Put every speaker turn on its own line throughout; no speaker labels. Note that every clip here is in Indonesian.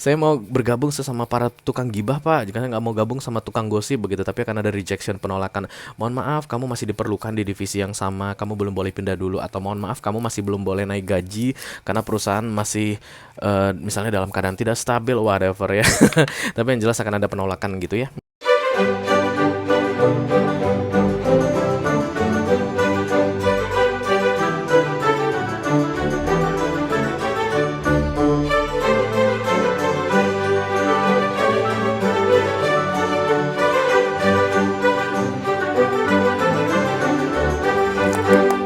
Saya mau bergabung sesama para tukang gibah, Pak. Jika saya nggak mau gabung sama tukang gosip begitu, tapi akan ada rejection, penolakan. Mohon maaf, kamu masih diperlukan di divisi yang sama. Kamu belum boleh pindah dulu. Atau mohon maaf, kamu masih belum boleh naik gaji karena perusahaan masih misalnya dalam keadaan tidak stabil, whatever ya. Tapi yang jelas akan ada penolakan gitu ya.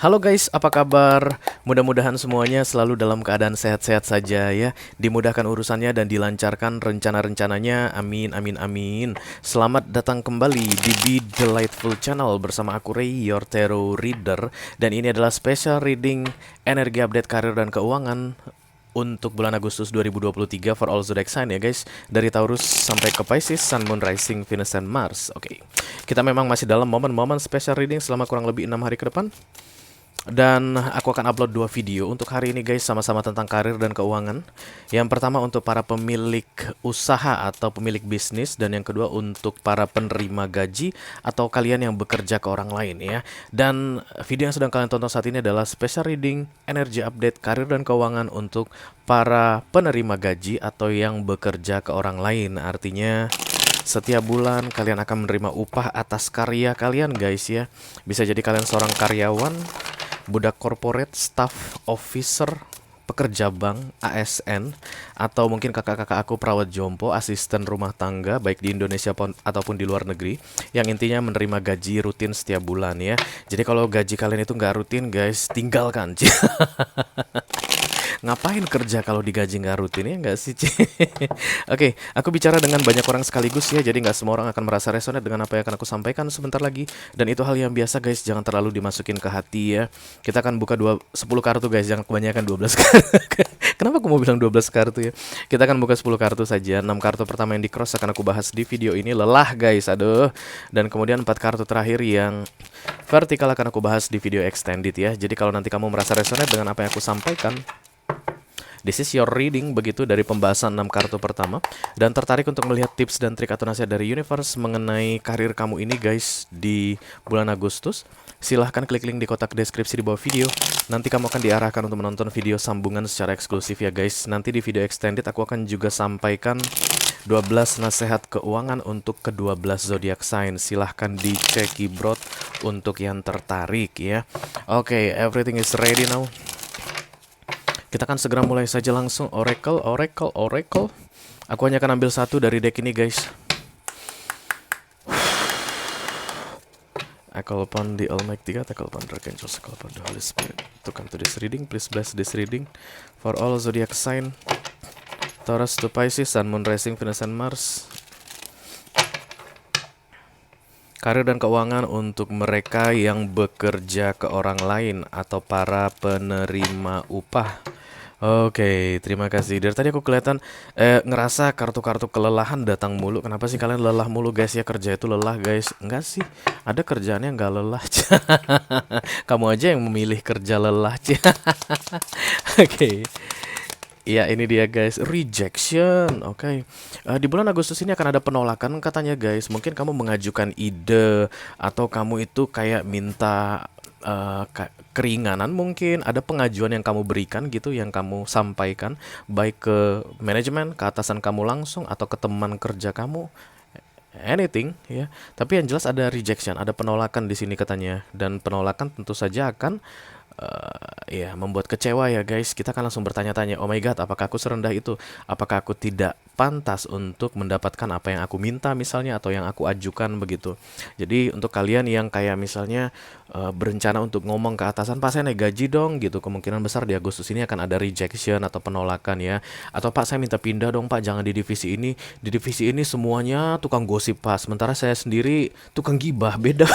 Halo guys, apa kabar? Mudah-mudahan semuanya selalu dalam keadaan sehat-sehat saja ya. Dimudahkan urusannya dan dilancarkan rencana-rencananya. Amin, amin, amin. Selamat datang kembali di Be Delightful Channel bersama aku Ray, your tarot reader. Dan ini adalah special reading energi update karir dan keuangan untuk bulan Agustus 2023 for all zodiac sign ya guys. Dari Taurus sampai ke Pisces, Sun, Moon, Rising, Venus, dan Mars. Oke. Kita memang masih dalam momen-momen special reading selama kurang lebih 6 hari ke depan. Dan aku akan upload 2 video untuk hari ini guys, sama-sama tentang karir dan keuangan. Yang pertama untuk para pemilik usaha atau pemilik bisnis, dan yang kedua untuk para penerima gaji atau kalian yang bekerja ke orang lain ya. Dan video yang sedang kalian tonton saat ini adalah special reading energy update karir dan keuangan untuk para penerima gaji atau yang bekerja ke orang lain. Artinya setiap bulan kalian akan menerima upah atas karya kalian guys ya. Bisa jadi kalian seorang karyawan, budak corporate, staff, officer, pekerja bank, ASN, atau mungkin kakak-kakak aku perawat jompo, asisten rumah tangga, baik di Indonesia ataupun di luar negeri, yang intinya menerima gaji rutin setiap bulan ya. Jadi kalau gaji kalian itu nggak rutin guys, tinggalkan. Ngapain kerja kalau digaji nggak rutin ya nggak sih? Oke, aku bicara dengan banyak orang sekaligus ya, jadi nggak semua orang akan merasa resonate dengan apa yang akan aku sampaikan sebentar lagi. Dan itu hal yang biasa guys, jangan terlalu dimasukin ke hati ya. Kita akan buka 10 kartu guys, jangan kebanyakan 12 kartu. Kenapa aku mau bilang 12 kartu ya? Kita akan buka 10 kartu saja. 6 kartu pertama yang di cross akan aku bahas di video ini. Lelah guys, aduh. Dan kemudian 4 kartu terakhir yang vertikal akan aku bahas di video extended ya. Jadi kalau nanti kamu merasa resonate dengan apa yang aku sampaikan, this is your reading begitu dari pembahasan 6 kartu pertama, dan tertarik untuk melihat tips dan trik atau nasihat dari universe mengenai karir kamu ini guys di bulan Agustus, silahkan klik link di kotak deskripsi di bawah video. Nanti kamu akan diarahkan untuk menonton video sambungan secara eksklusif ya guys. Nanti di video extended aku akan juga sampaikan 12 nasihat keuangan untuk ke-12 zodiak sign. Silahkan dicek keyboard untuk yang tertarik ya. Oke, everything is ready now. Kita akan segera mulai saja langsung. Oracle. Aku hanya akan ambil satu dari deck ini guys. I call upon the Almighty God, I call upon the Archangels, I call upon the Holy Spirit to come to this reading. Please bless this reading for all zodiac sign, Taurus to Pisces, Sun, Moon, Rising, Venus, and Mars. Karir dan keuangan untuk mereka yang bekerja ke orang lain atau para penerima upah. Oke, terima kasih. Dari tadi aku kelihatan ngerasa kartu-kartu kelelahan datang mulu. Kenapa sih kalian lelah mulu guys ya? Kerja itu lelah guys. Enggak sih, ada kerjaan yang nggak lelah. Kamu aja yang memilih kerja lelah. Oke. Ya, ini dia guys, rejection. Oke. Di bulan Agustus ini akan ada penolakan katanya guys. Mungkin kamu mengajukan ide atau kamu itu kayak minta keringanan, mungkin ada pengajuan yang kamu berikan gitu, yang kamu sampaikan baik ke manajemen, ke atasan kamu langsung, atau ke teman kerja kamu, anything ya. Tapi yang jelas ada rejection, ada penolakan di sini katanya. Dan penolakan tentu saja akan ya membuat kecewa ya guys. Kita akan langsung bertanya-tanya, oh my god, apakah aku serendah itu? Apakah aku tidak pantas untuk mendapatkan apa yang aku minta misalnya, atau yang aku ajukan begitu. Jadi untuk kalian yang kayak misalnya berencana untuk ngomong ke atasan, Pak saya naik gaji dong gitu, kemungkinan besar di Agustus ini akan ada rejection atau penolakan ya. Atau Pak saya minta pindah dong Pak, jangan di divisi ini. Di divisi ini semuanya tukang gosip Pak, sementara saya sendiri tukang gibah, beda.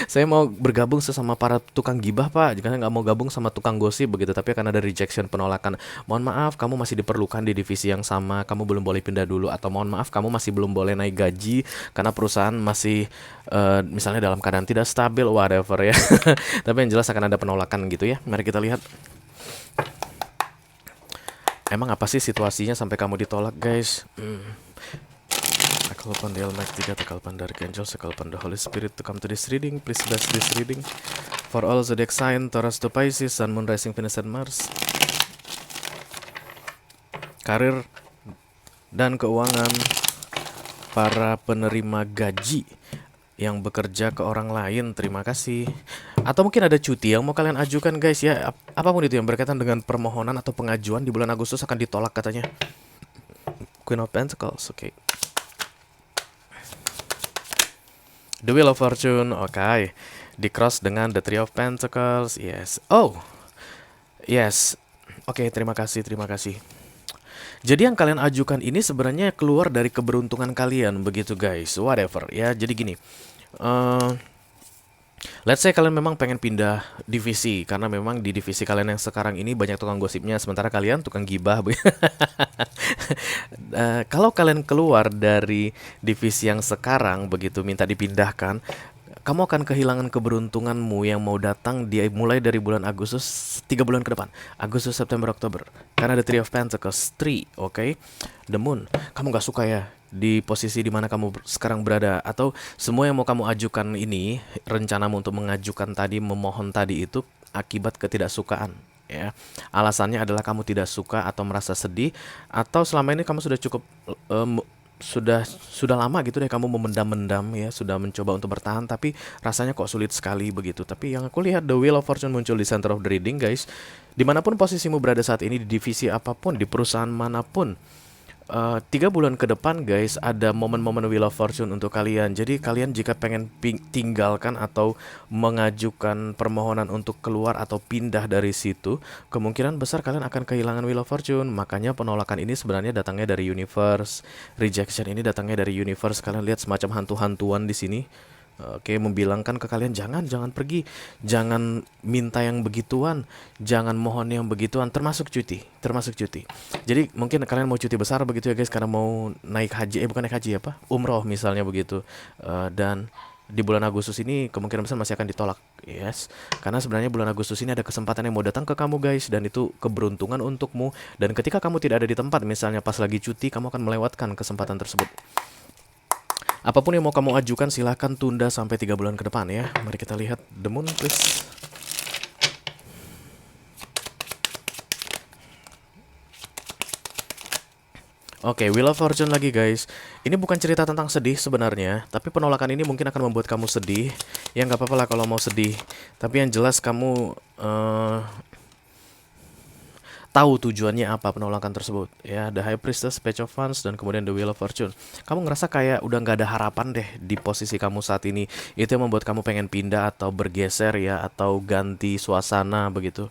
Saya mau bergabung sesama para tukang gibah Pak, jika saya nggak mau gabung sama tukang gosip begitu, tapi akan ada rejection, penolakan. Mohon maaf, kamu masih diperlukan di divisi yang sama, kamu belum boleh pindah dulu. Atau mohon maaf, kamu masih belum boleh naik gaji karena perusahaan masih misalnya dalam keadaan tidak stabil, whatever ya. Tapi yang jelas akan ada penolakan gitu ya. Mari kita lihat. Emang apa sih situasinya sampai kamu ditolak, guys? I call upon the Almighty God, I call upon the Archangels, I call upon the Holy Spirit to come to this reading. Please bless this reading for all zodiac sign, Taurus to Pisces, Sun, Moon, Rising, Venus, and Mars. Karir dan keuangan para penerima gaji yang bekerja ke orang lain, terima kasih. Atau mungkin ada cuti yang mau kalian ajukan, guys ya. Apapun itu yang berkaitan dengan permohonan atau pengajuan di bulan Agustus akan ditolak katanya. Queen of Pentacles, oke. The Wheel of Fortune, oke. Di cross dengan The Three of Pentacles, yes. Oh, yes. Oke, terima kasih, terima kasih. Jadi yang kalian ajukan ini sebenarnya keluar dari keberuntungan kalian, begitu guys. Whatever, ya. Jadi gini, let's say kalian memang pengen pindah divisi karena memang di divisi kalian yang sekarang ini banyak tukang gosipnya, sementara kalian tukang gibah. Kalau kalian keluar dari divisi yang sekarang begitu minta dipindahkan, kamu akan kehilangan keberuntunganmu yang mau datang mulai dari bulan Agustus 3 bulan ke depan. Agustus, September, Oktober. Karena ada Three of Pentacles, 3, oke? The Moon. Kamu gak suka ya di posisi dimana kamu sekarang berada, atau semua yang mau kamu ajukan ini, rencanamu untuk mengajukan tadi, memohon tadi itu akibat ketidaksukaan, ya. Alasannya adalah kamu tidak suka atau merasa sedih, atau selama ini kamu sudah cukup sudah lama gitu deh kamu memendam-mendam ya, sudah mencoba untuk bertahan tapi rasanya kok sulit sekali begitu. Tapi yang aku lihat The Wheel of Fortune muncul di center of the reading, guys. Dimanapun posisimu berada saat ini, di divisi apapun, di perusahaan manapun, 3 bulan ke depan, guys, ada momen-momen Wheel of Fortune untuk kalian. Jadi kalian jika pengen tinggalkan atau mengajukan permohonan untuk keluar atau pindah dari situ, kemungkinan besar kalian akan kehilangan Wheel of Fortune. Makanya penolakan ini sebenarnya datangnya dari universe, rejection ini datangnya dari universe. Kalian lihat semacam hantu-hantuan di sini. Oke, membilangkan ke kalian jangan pergi, jangan minta yang begituan, jangan mohon yang begituan, termasuk cuti. Jadi mungkin kalian mau cuti besar begitu ya guys, karena mau naik haji, bukan naik haji apa, umroh misalnya begitu. Dan di bulan Agustus ini kemungkinan besar masih akan ditolak, yes. Karena sebenarnya bulan Agustus ini ada kesempatan yang mau datang ke kamu guys, dan itu keberuntungan untukmu. Dan ketika kamu tidak ada di tempat, misalnya pas lagi cuti, kamu akan melewatkan kesempatan tersebut. Apapun yang mau kamu ajukan silahkan tunda sampai 3 bulan ke depan ya. Mari kita lihat The Moon please. Oke, Wheel of Fortune lagi guys. Ini bukan cerita tentang sedih sebenarnya, tapi penolakan ini mungkin akan membuat kamu sedih. Ya nggak apa-apa lah kalau mau sedih. Tapi yang jelas kamu tahu tujuannya apa penolakan tersebut ya. The High Priestess, Page of Wands, dan kemudian The Wheel of Fortune. Kamu ngerasa kayak udah nggak ada harapan deh di posisi kamu saat ini. Itu yang membuat kamu pengen pindah atau bergeser ya, atau ganti suasana begitu.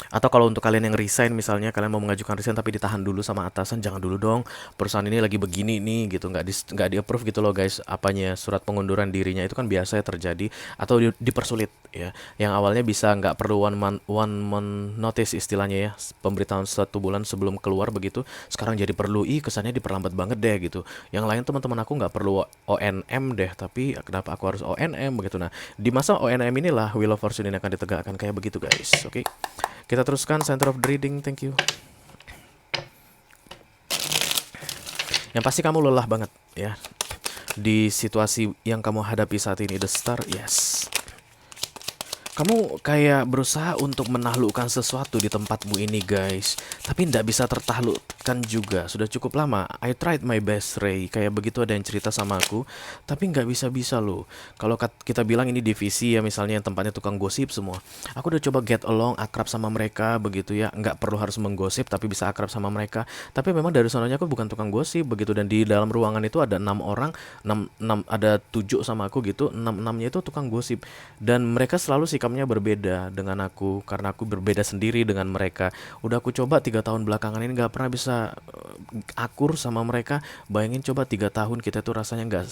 Atau kalau untuk kalian yang resign misalnya, kalian mau mengajukan resign tapi ditahan dulu sama atasan, jangan dulu dong, perusahaan ini lagi begini nih gitu, nggak di approve gitu loh guys, apanya surat pengunduran dirinya, itu kan biasa terjadi, atau dipersulit ya, yang awalnya bisa nggak perlu one month notice istilahnya ya, pemberitahuan 1 bulan sebelum keluar begitu, sekarang jadi perlu, kesannya diperlambat banget deh gitu. Yang lain teman-teman aku nggak perlu ONM deh, tapi kenapa aku harus ONM begitu. Nah, di masa ONM inilah Wheel of Fortune ini akan ditegakkan kayak begitu guys. Oke. Kita teruskan center of the reading, thank you. Yang pasti kamu lelah banget ya di situasi yang kamu hadapi saat ini. The Star, yes. Kamu kayak berusaha untuk menaklukkan sesuatu di tempatmu ini guys, tapi nggak bisa tertaklukkan juga. Sudah cukup lama. I tried my best Ray. Kayak begitu ada yang cerita sama aku, tapi nggak bisa-bisa loh. Kalau kita bilang ini divisi ya, misalnya yang tempatnya tukang gosip semua, aku udah coba get along, akrab sama mereka begitu ya. Nggak perlu harus menggosip, tapi bisa akrab sama mereka. Tapi memang dari sononya aku bukan tukang gosip begitu. Dan di dalam ruangan itu ada 6 orang, 6 ada 7 sama aku gitu. 6-6-nya itu tukang gosip. Dan mereka selalu sikapnya berbeda dengan aku, karena aku berbeda sendiri dengan mereka. Udah aku coba 3 tahun belakangan ini nggak pernah bisa akur sama mereka. Bayangin coba 3 tahun kita tuh rasanya nggak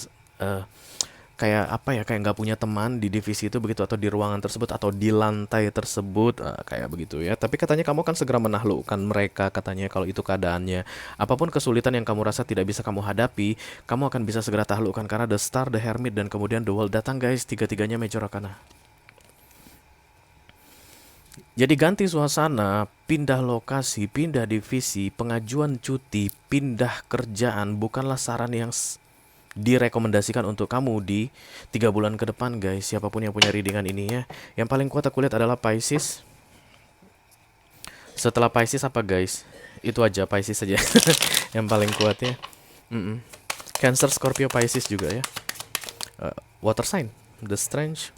kayak apa ya, kayak nggak punya teman di divisi itu begitu, atau di ruangan tersebut, atau di lantai tersebut, kayak begitu ya. Tapi katanya kamu kan segera menaklukkan mereka katanya kalau itu keadaannya. Apapun kesulitan yang kamu rasa tidak bisa kamu hadapi, kamu akan bisa segera taklukkan karena The Star, The Hermit, dan kemudian The World datang guys. Tiga-tiganya Major Arcana. Jadi ganti suasana, pindah lokasi, pindah divisi, pengajuan cuti, pindah kerjaan bukanlah saran yang direkomendasikan untuk kamu di 3 bulan ke depan guys. Siapapun yang punya readingan ini ya. Yang paling kuat aku lihat adalah Pisces. Setelah Pisces apa guys? Itu aja, Pisces saja. Yang paling kuat ya. Cancer, Scorpio, Pisces juga ya. Water sign, The Strange.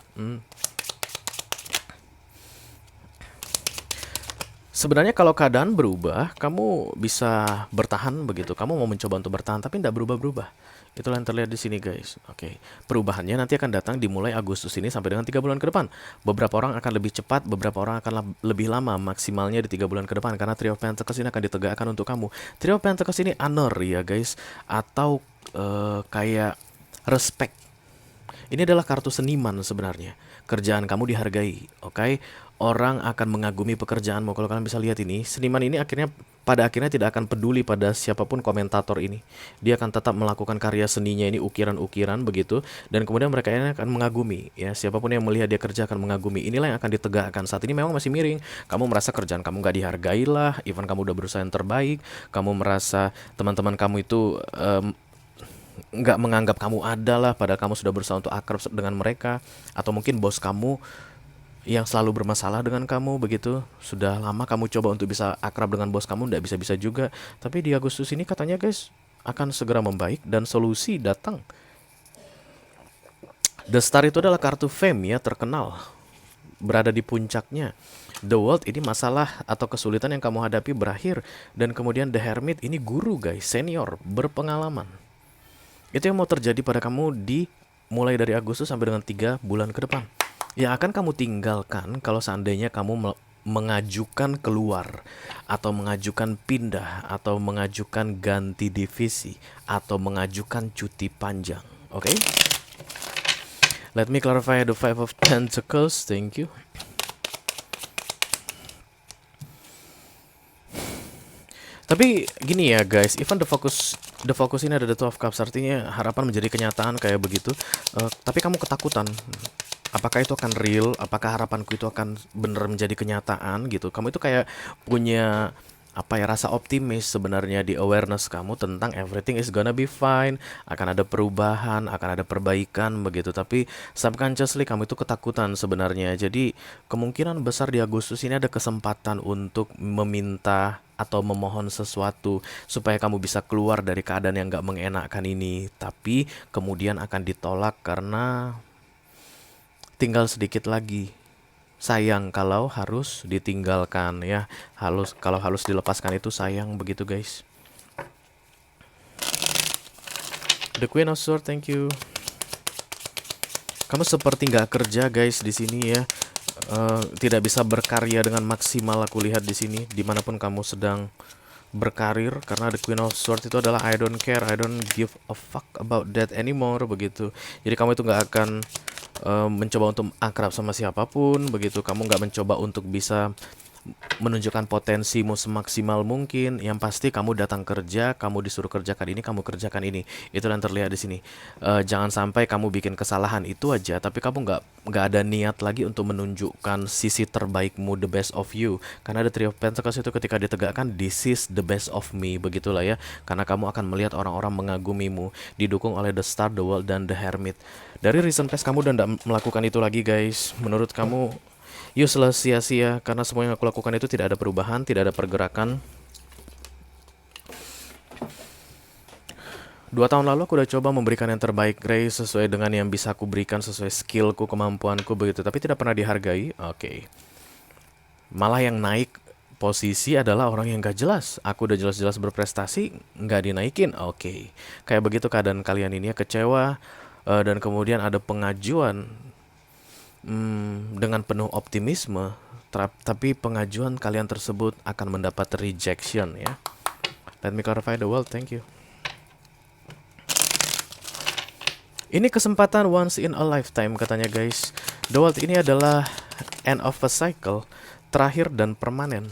Sebenarnya kalau keadaan berubah, kamu bisa bertahan begitu. Kamu mau mencoba untuk bertahan, tapi tidak berubah-berubah. Itulah yang terlihat di sini guys. Oke, perubahannya nanti akan datang dimulai Agustus ini sampai dengan 3 bulan ke depan. Beberapa orang akan lebih cepat, beberapa orang akan lebih lama, maksimalnya di 3 bulan ke depan. Karena Three of Pentacles ini akan ditegakkan untuk kamu. Three of Pentacles ini honor ya guys, atau kayak respect. Ini adalah kartu seniman sebenarnya. Kerjaan kamu dihargai, oke? Orang akan mengagumi pekerjaanmu. Kalau kalian bisa lihat ini, seniman ini pada akhirnya tidak akan peduli pada siapapun komentator ini. Dia akan tetap melakukan karya seninya ini, ukiran-ukiran begitu, dan kemudian mereka ini akan mengagumi ya. Siapapun yang melihat dia kerja akan mengagumi. Inilah yang akan ditegakkan. Saat ini memang masih miring. Kamu merasa kerjaan kamu nggak dihargai lah, even kamu udah berusaha yang terbaik. Kamu merasa teman-teman kamu itu nggak menganggap kamu adalah, padahal kamu sudah berusaha untuk akrab dengan mereka. Atau mungkin bos kamu yang selalu bermasalah dengan kamu begitu. Sudah lama kamu coba untuk bisa akrab dengan bos kamu, nggak bisa-bisa juga. Tapi di Agustus ini katanya guys akan segera membaik dan solusi datang. The Star itu adalah kartu fame ya, terkenal, berada di puncaknya. The World ini masalah atau kesulitan yang kamu hadapi berakhir. Dan kemudian The Hermit ini guru guys, senior, berpengalaman. Itu yang mau terjadi pada kamu mulai dari Agustus sampai dengan 3 bulan ke depan. Yang akan kamu tinggalkan kalau seandainya kamu mengajukan keluar, atau mengajukan pindah, atau mengajukan ganti divisi, atau mengajukan cuti panjang. Oke? Let me clarify the Five of Pentacles. Thank you. Tapi gini ya guys, even the focus ini ada the Two of Cups, artinya harapan menjadi kenyataan kayak begitu. Tapi kamu ketakutan. Apakah itu akan real? Apakah harapanku itu akan benar menjadi kenyataan gitu? Kamu itu kayak punya rasa optimis sebenarnya di awareness kamu tentang everything is gonna be fine, akan ada perubahan, akan ada perbaikan begitu. Tapi subconsciously kamu itu ketakutan sebenarnya. Jadi kemungkinan besar di Agustus ini ada kesempatan untuk meminta atau memohon sesuatu supaya kamu bisa keluar dari keadaan yang gak mengenakan ini. Tapi kemudian akan ditolak karena tinggal sedikit lagi. Sayang kalau harus ditinggalkan ya. Kalau harus dilepaskan itu sayang begitu guys. The Queen of Swords, thank you. Kamu seperti nggak kerja guys di sini ya. Tidak bisa berkarya dengan maksimal aku lihat di sini dimanapun kamu sedang berkarir, karena The Queen of Swords itu adalah I don't care, I don't give a fuck about that anymore begitu. Jadi kamu itu nggak akan mencoba untuk akrab sama siapapun begitu. Kamu nggak mencoba untuk bisa menunjukkan potensimu semaksimal mungkin. Yang pasti kamu datang kerja, kamu disuruh kerjakan ini, kamu kerjakan ini. Itu yang terlihat di sini. Jangan sampai kamu bikin kesalahan itu aja, tapi kamu nggak ada niat lagi untuk menunjukkan sisi terbaikmu, the best of you. Karena The Three of Pentacles itu ketika ditegakkan, this is the best of me, begitulah ya. Karena kamu akan melihat orang-orang mengagumimu, didukung oleh The Star, The World, dan The Hermit. Dari recent past kamu udah tidak melakukan itu lagi guys. Menurut kamu useless, sia-sia, karena semua yang aku lakukan itu tidak ada perubahan, tidak ada pergerakan. 2 tahun lalu aku udah coba memberikan yang terbaik Grace, sesuai dengan yang bisa aku berikan, sesuai skillku, kemampuanku begitu, tapi tidak pernah dihargai. Oke. Malah yang naik posisi adalah orang yang gak jelas. Aku udah jelas-jelas berprestasi, gak dinaikin. Oke. Kayak begitu keadaan kalian ini ya, kecewa. Dan kemudian ada pengajuan dengan penuh optimisme, tapi pengajuan kalian tersebut akan mendapat rejection ya. Let me clarify the world, thank you. Ini kesempatan once in a lifetime katanya guys. The world ini adalah end of a cycle, terakhir dan permanen.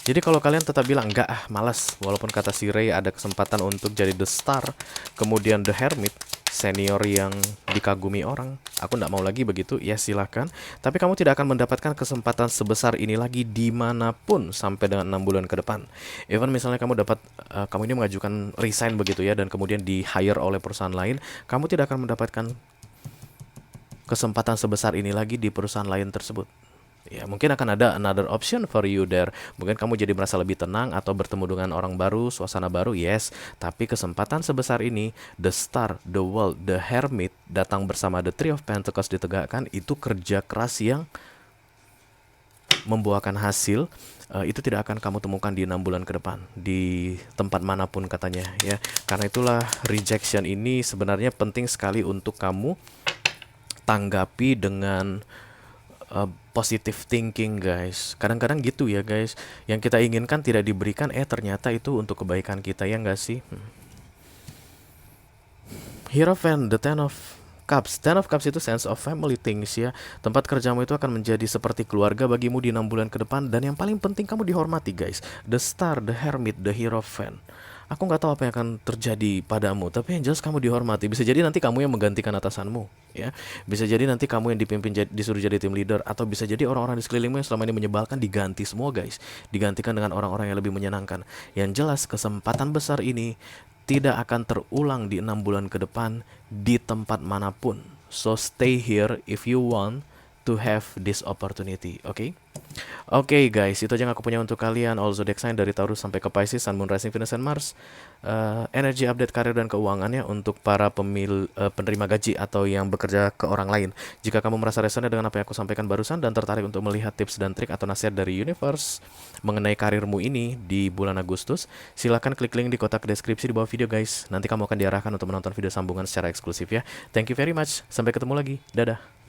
Jadi kalau kalian tetap bilang enggak malas, walaupun kata si Ray ada kesempatan untuk jadi The Star, kemudian The Hermit, senior yang dikagumi orang. Aku nggak mau lagi begitu, ya silahkan. Tapi kamu tidak akan mendapatkan kesempatan sebesar ini lagi dimanapun sampai dengan 6 bulan ke depan. Even misalnya kamu ini mengajukan resign begitu ya, dan kemudian di hire oleh perusahaan lain, kamu tidak akan mendapatkan kesempatan sebesar ini lagi di perusahaan lain tersebut. Ya, mungkin akan ada another option for you there. Mungkin kamu jadi merasa lebih tenang atau bertemu dengan orang baru, suasana baru, yes. Tapi kesempatan sebesar ini, the star, the world, the hermit, datang bersama the Three of Pentacles ditegakkan, itu kerja keras yang membuahkan hasil. Itu tidak akan kamu temukan di 6 bulan ke depan, di tempat manapun katanya ya. Karena itulah rejection ini sebenarnya penting sekali untuk kamu tanggapi dengan positive thinking, guys. Kadang-kadang gitu ya, guys. Yang kita inginkan tidak diberikan, ternyata itu untuk kebaikan kita, ya nggak sih? Hierophant, the Ten of Cups. Ten of Cups itu sense of family things ya. Tempat kerjamu itu akan menjadi seperti keluarga bagimu di 6 bulan ke depan. Dan yang paling penting, kamu dihormati, guys. The Star, the Hermit, the Hierophant. Aku nggak tahu apa yang akan terjadi padamu, tapi yang jelas kamu dihormati. Bisa jadi nanti kamu yang menggantikan atasanmu, ya. Bisa jadi nanti kamu yang disuruh jadi tim leader, atau bisa jadi orang-orang di sekelilingmu yang selama ini menyebalkan diganti semua, guys. Digantikan dengan orang-orang yang lebih menyenangkan. Yang jelas kesempatan besar ini tidak akan terulang di 6 bulan ke depan di tempat manapun. So stay here if you want to have this opportunity, okay? Oke, guys, itu aja yang aku punya untuk kalian. All zodiac sign dari Taurus sampai ke Pisces, Sun, Moon, Rising, Venus, and Mars. Energi update karir dan keuangannya untuk para penerima gaji atau yang bekerja ke orang lain. Jika kamu merasa resonate dengan apa yang aku sampaikan barusan dan tertarik untuk melihat tips dan trik atau nasihat dari universe mengenai karirmu ini di bulan Agustus, silahkan klik link di kotak deskripsi di bawah video, guys. Nanti kamu akan diarahkan untuk menonton video sambungan secara eksklusif ya. Thank you very much. Sampai ketemu lagi. Dadah.